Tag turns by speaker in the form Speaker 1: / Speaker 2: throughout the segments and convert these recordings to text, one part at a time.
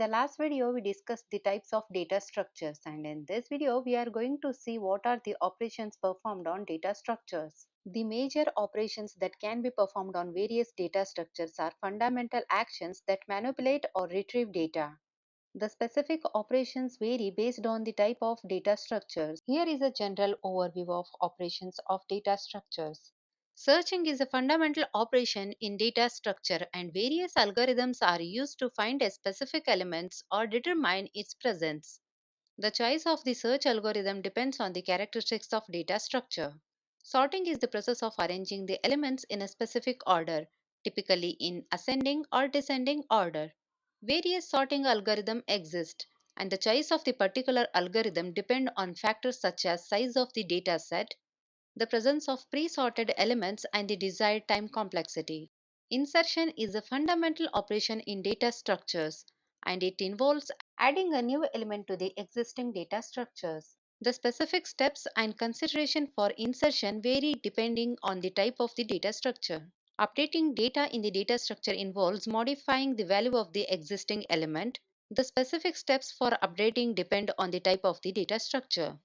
Speaker 1: the last video, we discussed the types of data structures, and in this video, we are going to see what are the operations performed on data structures. The major operations that can be performed on various data structures are fundamental actions that manipulate or retrieve data. The specific operations vary based on the type of data structures. Here is a general overview of operations of data structures. Searching is a fundamental operation in data structure and various algorithms are used to find a specific elements or determine its presence. The choice of the search algorithm depends on the characteristics of data structure. Sorting is the process of arranging the elements in a specific order, typically in ascending or descending order. Various sorting algorithms exist, and the choice of the particular algorithm depend on factors such as size of the data set, the presence of pre-sorted elements, and the desired time complexity. Insertion is a fundamental operation in data structures, and it involves adding a new element to the existing data structures. The specific steps and consideration for insertion vary depending on the type of the data structure. Updating data in the data structure involves modifying the value of the existing element. The specific steps for updating depend on the type of the data structure.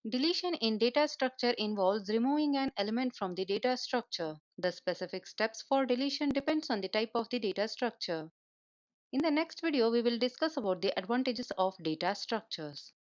Speaker 1: Deletion in data structure involves removing an element from the data structure. The specific steps for deletion depends on the type of the data structure. In the next video, we will discuss about the advantages of data structures.